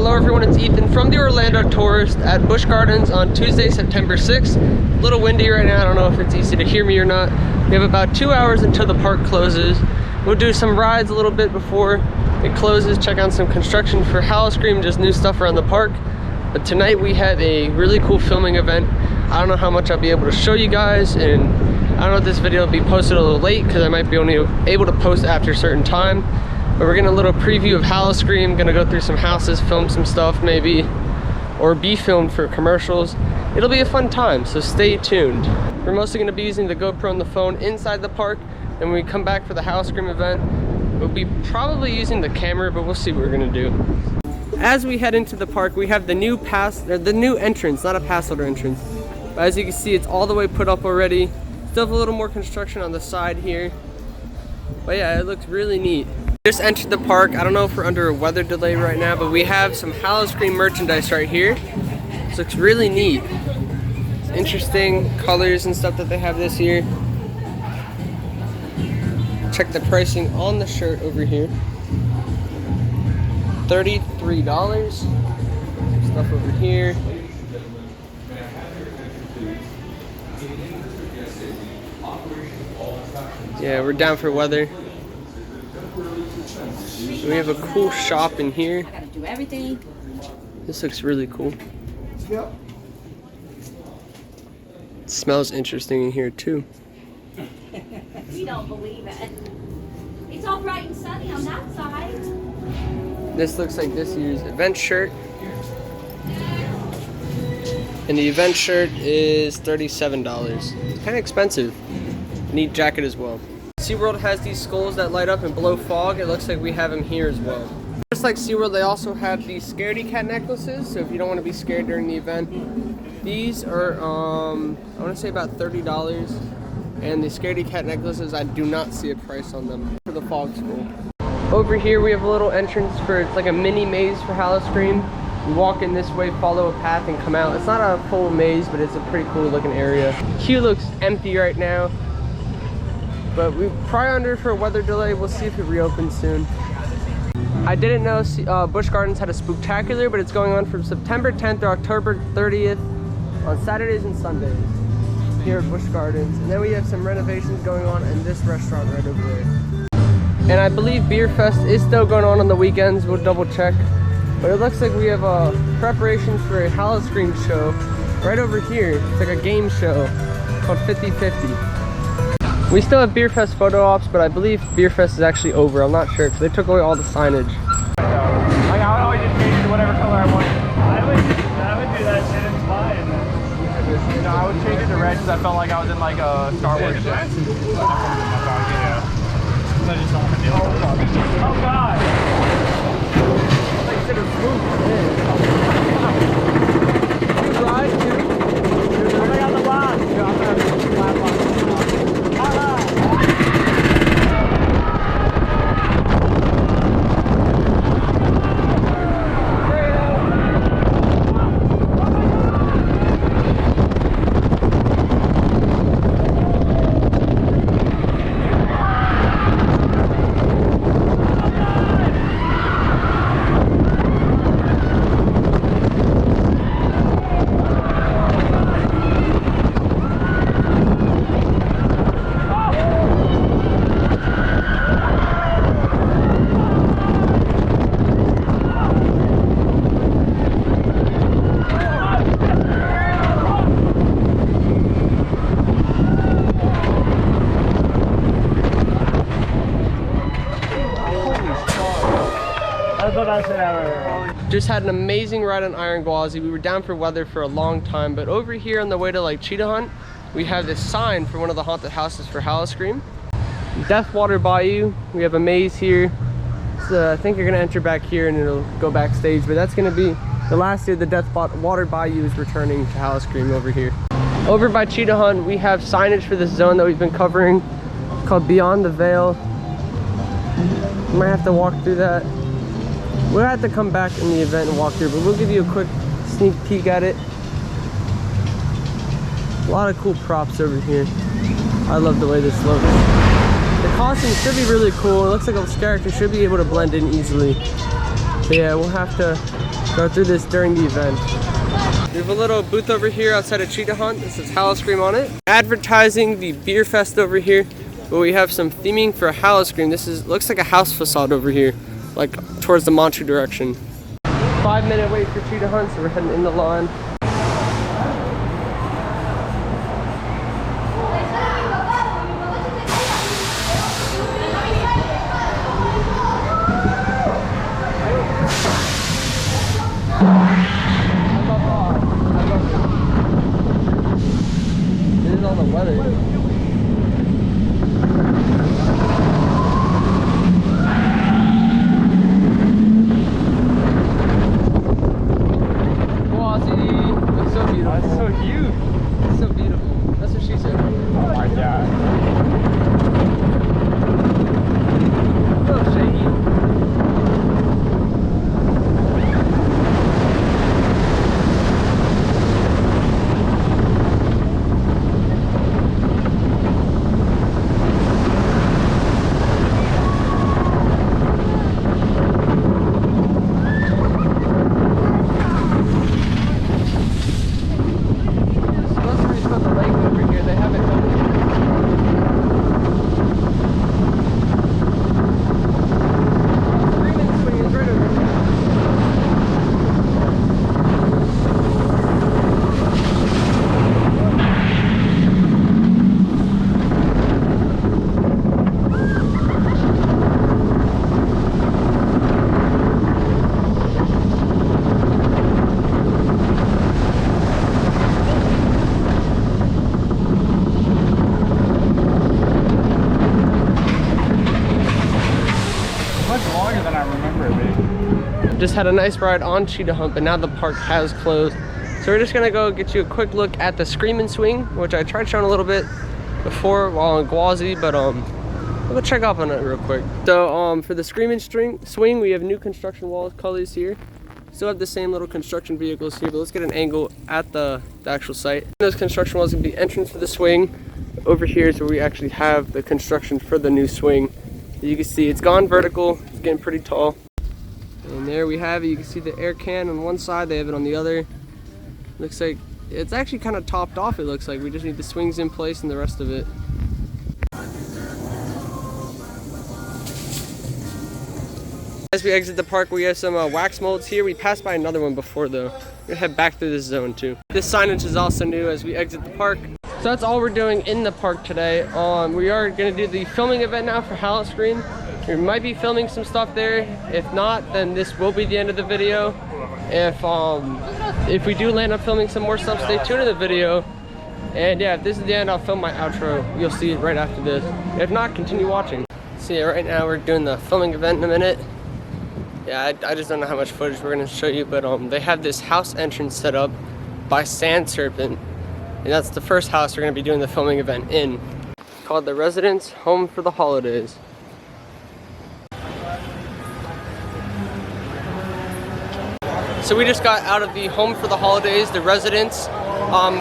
Hello everyone, it's Ethan from the Orlando Tourist at Busch Gardens on Tuesday, September 6th. A little windy right now, I don't know if it's easy to hear me or not. We have about 2 hours until the park closes. We'll do some rides a little bit before it closes, check out some construction for Howl-O-Scream, just new stuff around the park. But tonight we have a really cool filming event. I don't know how much I'll be able to show you guys, and I don't know if this video will be posted a little late because I might be only able to post after a certain time. But we're getting a little preview of Howl-O-Scream, gonna go through some houses, film some stuff maybe, or be filmed for commercials. It'll be a fun time, so stay tuned. We're mostly gonna be using the GoPro and the phone inside the park, and when we come back for the Howl-O-Scream event, we'll be probably using the camera, but we'll see what we're gonna do. As we head into the park, we have the new entrance, not a pass holder entrance. But as you can see, it's all the way put up already. Still have a little more construction on the side here. But yeah, it looks really neat. Just entered the park. I don't know if we're under a weather delay right now, but we have some Howl-O-Scream merchandise right here. This looks really neat. It's interesting colors and stuff that they have this year. Check the pricing on the shirt over here. $33. Stuff over here. Yeah, we're down for weather. We have a cool shop in here. I gotta do everything. This looks really cool. Yep. It smells interesting in here too. You don't believe it. It's all bright and sunny on that side. This looks like this year's event shirt. And the event shirt is $37. It's kind of expensive. Neat jacket as well. SeaWorld has these skulls that light up and blow fog. It looks like we have them here as well. Just like SeaWorld, they also have these Scaredy Cat Necklaces. So if you don't want to be scared during the event, these are, I want to say about $30. And the Scaredy Cat Necklaces, I do not see a price on them for the fog skull. Over here we have a little entrance for, it's like a mini maze for Howl-O-Scream. You walk in this way, follow a path, and come out. It's not a full maze, but it's a pretty cool looking area. Queue looks empty right now, but we're probably under for a weather delay. We'll see if it reopens soon. I didn't know Busch Gardens had a spooktacular, but it's going on from September 10th to October 30th on Saturdays and Sundays here at Busch Gardens. And then we have some renovations going on in this restaurant right over there. And I believe Beer Fest is still going on the weekends. We'll double check. But it looks like we have preparations for a Howl-O-Scream show right over here. It's like a game show called 50-50. We still have Beer Fest photo ops, but I believe Beer Fest is actually over. I'm not sure because they took away all the signage. Like I would always just change it to whatever color I want. I would do that shit, it's fine. You know, I would change it to red because I felt like I was in like a Star Wars shit. Yeah. I just don't want to do it. Oh god! Like, consider smooth. Ride too. I got the box. Yeah, I'm gonna have to put the flat box. Just had an amazing ride on Iron Gwazi. We were down for weather for a long time, but over here on the way to like Cheetah Hunt, we have this sign for one of the haunted houses for Howl-O-Scream. Deathwater Bayou. We have a maze here. So I think you're gonna enter back here and it'll go backstage, but that's gonna be the last year the Deathwater Bayou is returning to Howl-O-Scream over here. Over by Cheetah Hunt, we have signage for this zone that we've been covering. It's called Beyond the Veil. You might have to walk through that. We'll have to come back in the event and walk through, but we'll give you a quick sneak peek at it. A lot of cool props over here. I love the way this looks. The costume should be really cool. It looks like a character should be able to blend in easily. But yeah, we'll have to go through this during the event. We have a little booth over here outside of Cheetah Hunt. This is Howl-O-Scream on it. Advertising the beer fest over here, but we have some theming for Howl-O-Scream. This looks like a house facade over here, like towards the Montreux direction. 5-minute wait for Cheetah Hunt, so we're heading in the line. This is all the weather. Just had a nice ride on Cheetah Hunt, but now the park has closed. So we're just gonna go get you a quick look at the Scream and Swing, which I tried showing a little bit before while on Gwazi, but we'll go check up on it real quick. So for the Scream and Swing, we have new construction wall colors here. Still have the same little construction vehicles here, but let's get an angle at the actual site. Those construction walls gonna be entrance for the swing. Over here is where we actually have the construction for the new swing. As you can see, it's gone vertical, it's getting pretty tall. And there we have it. You can see the air can on one side, they have it on the other. Looks like it's actually kind of topped off, it looks like. We just need the swings in place and the rest of it. As we exit the park, we have some wax molds here. We passed by another one before though. We're gonna head back through this zone too. This signage is also new as we exit the park. So that's all we're doing in the park today. We are gonna do the filming event now for Howl-O-Scream. We might be filming some stuff there. If not, then this will be the end of the video. If we do land up filming some more stuff, stay tuned to the video. And yeah, if this is the end, I'll film my outro. You'll see it right after this. If not, continue watching. So yeah, right now we're doing the filming event in a minute. Yeah, I just don't know how much footage we're gonna show you, but they have this house entrance set up by Sand Serpent. And that's the first house we're gonna be doing the filming event in. Called the Residence Home for the Holidays. So we just got out of the Home for the Holidays, the residence.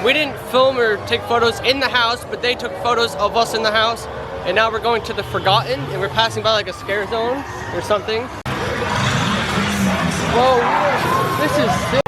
We didn't film or take photos in the house, but they took photos of us in the house. And now we're going to the Forgotten, and we're passing by like a scare zone or something. Whoa, this is sick.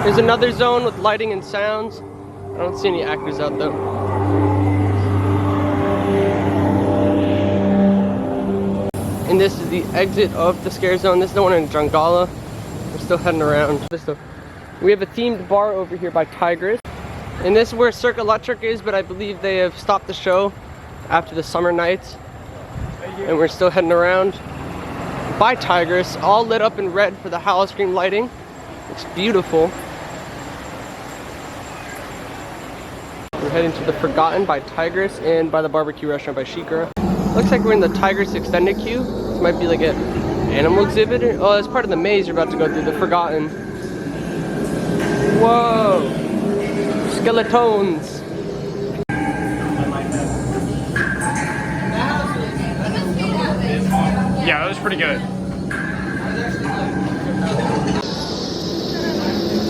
There's another zone with lighting and sounds. I don't see any actors out though. And this is the exit of the scare zone. This is the one in Jangala. We're still heading around. We have a themed bar over here by Tigress. And this is where Cirque Electric is, but I believe they have stopped the show after the summer nights. And we're still heading around by Tigress, all lit up in red for the Howl-O-Scream lighting. It's beautiful. We're heading to the Forgotten by Tigress and by the barbecue restaurant by Shikara. Looks like we're in the Tigress extended queue. This might be like an animal exhibit. Oh, it's part of the maze you're about to go through, the Forgotten. Whoa! Skeletons! pretty good.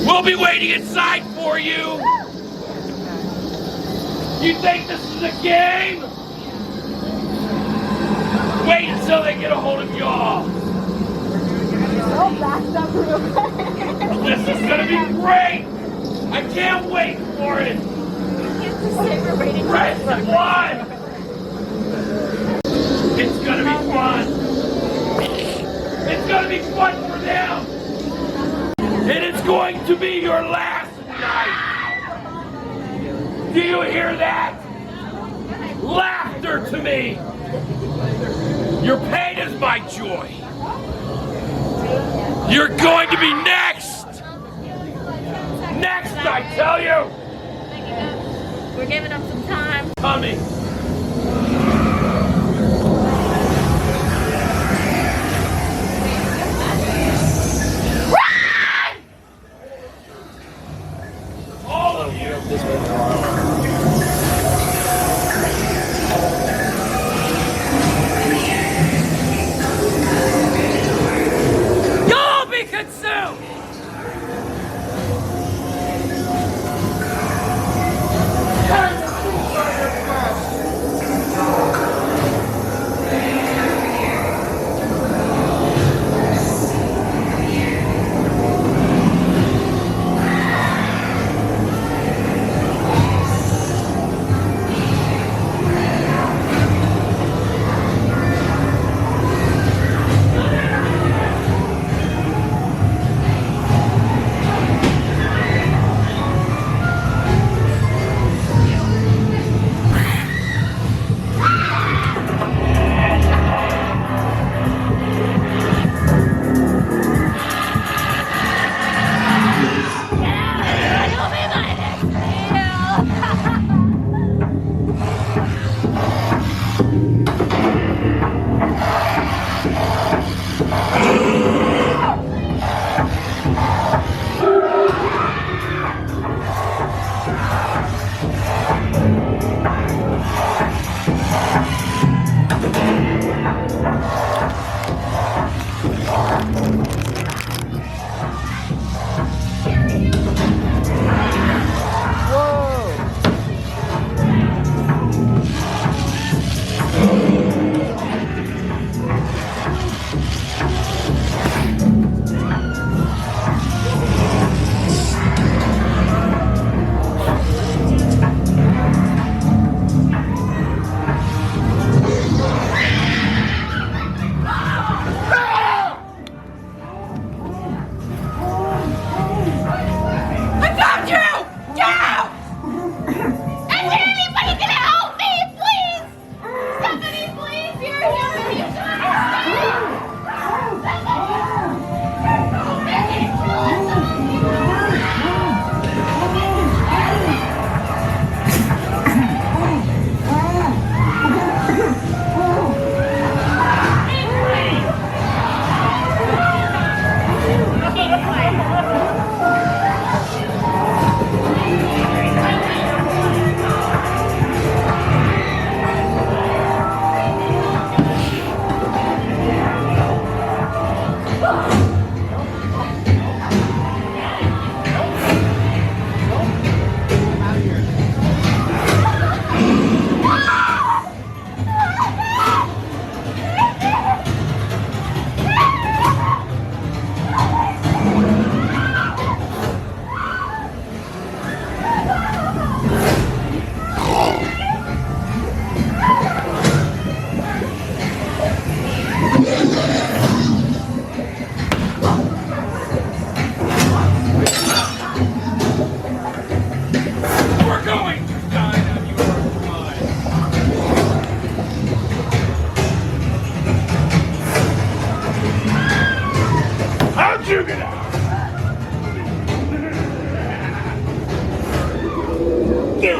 We'll be waiting inside for you. You think this is a game? Wait until they get a hold of y'all. This is gonna be great. I can't wait for it. Press one. It's gonna be fun. It's gonna be fun for them. And it's going to be your last night. Do you hear that? Laughter to me. Your pain is my joy. You're going to be next. Next, I tell you. We're giving them some time. Coming. All of you. This way. You'll be consumed.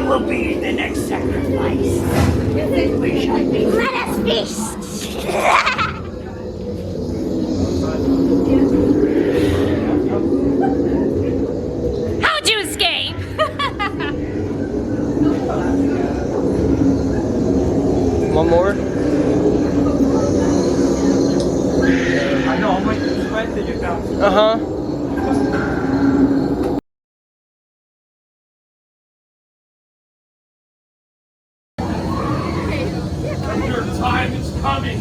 will be the next sacrifice. Let us feast. How'd you escape? One more. expecting it now. Uh-huh. Your time is coming.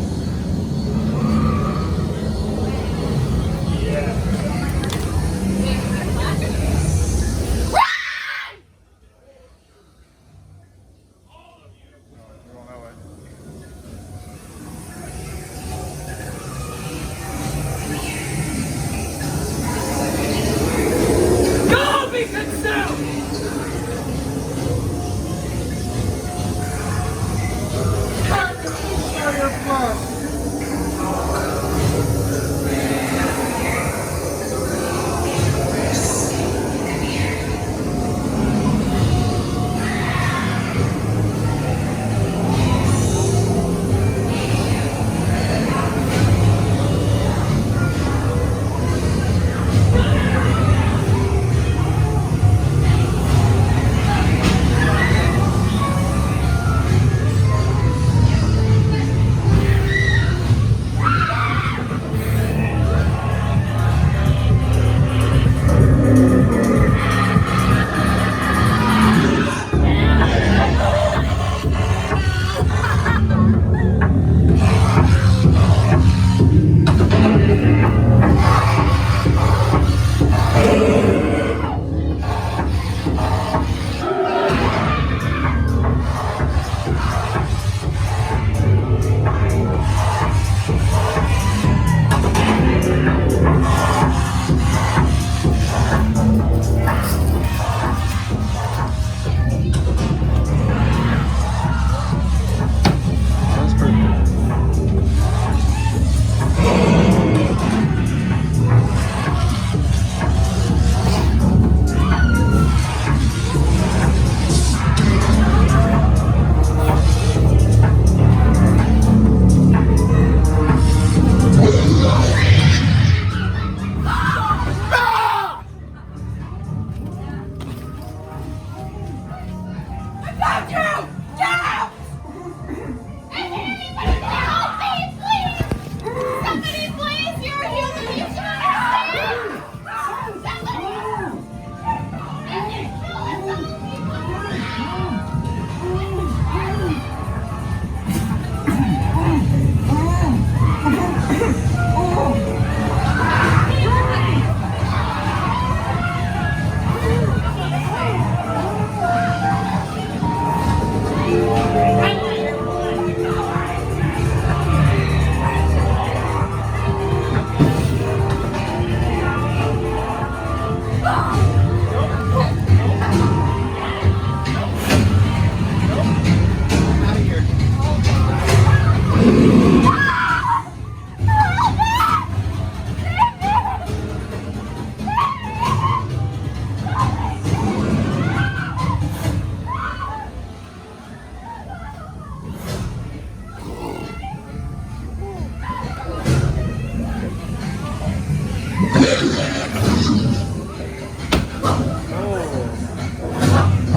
Yeah. Go be consumed!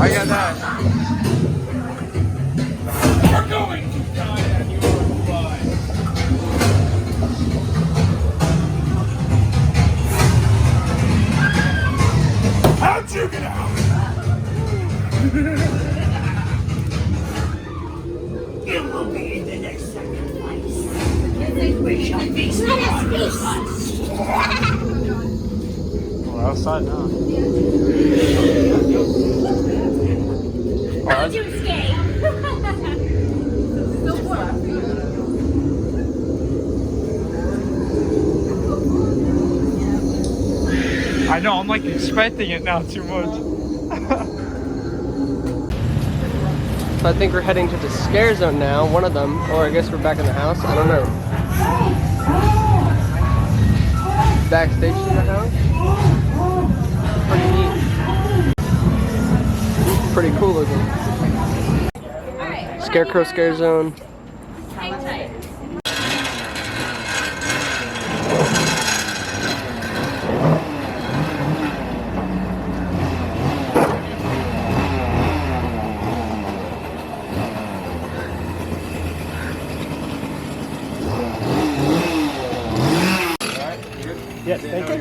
I got that. You're going to die on your own blood. How'd you get out? You will be in the next sacrifice. We shall feast on us. We're outside now. How'd you escape? I know, I'm like expecting it now too much. So I think we're heading to the scare zone now, one of them, or I guess we're back in the house, I don't know. Backstage in the house. Pretty neat. Pretty cool looking. Scarecrow scare zone. Hang tight. Yes, thank you.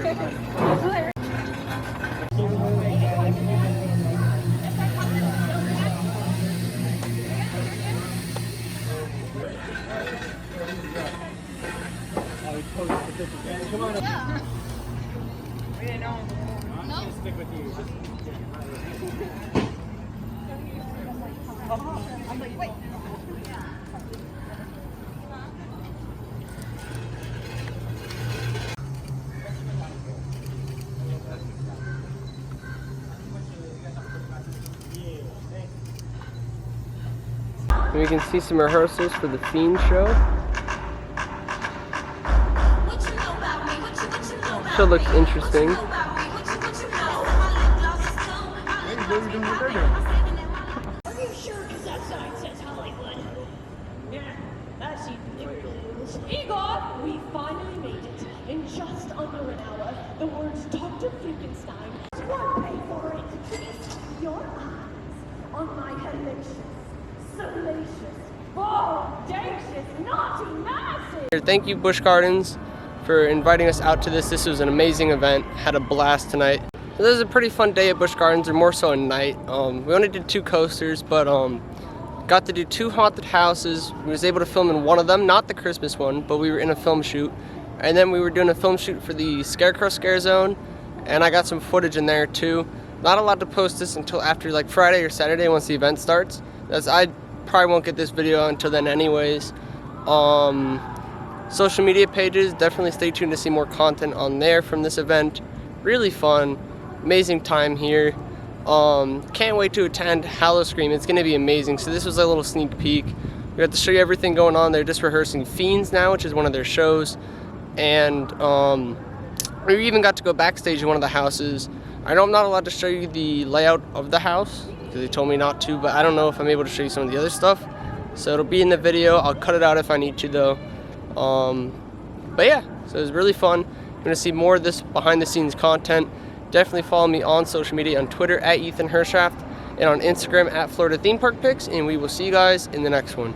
We can see some rehearsals for the Fiend show. Show looks interesting. Are you sure? Because that sign says Hollywood. Yeah, that's Igor, we finally made it. In just under an hour, the words Dr. Frankenstein. One pay for it. Feast your eyes on my hellacious, salacious, audacious, naughty masses. Thank you, Busch Gardens, for inviting us out to this. This was an amazing event. Had a blast tonight. So this was a pretty fun day at Busch Gardens, or more so a night. We only did 2 coasters, but got to do 2 haunted houses. We was able to film in one of them, not the Christmas one, but we were in a film shoot. And then we were doing a film shoot for the Scarecrow Scare Zone, and I got some footage in there too. Not allowed to post this until after like Friday or Saturday once the event starts. As I probably won't get this video until then anyways. Social media pages, definitely stay tuned to see more content on there from this event. Really fun, amazing time here. Can't wait to attend Howl-O-Scream. It's gonna be amazing. So this was a little sneak peek. We got to show you everything going on. They're just rehearsing Fiends now, which is one of their shows. And we even got to go backstage in one of the houses. I know I'm not allowed to show you the layout of the house because they told me not to, but I don't know if I'm able to show you some of the other stuff. So it'll be in the video. I'll cut it out if I need to though. But yeah, so it was really fun. You're gonna see more of this behind the scenes content. Definitely follow me on social media, on Twitter at Ethan Hershaft and on Instagram at Florida Theme Park Pics, and we will see you guys in the next one.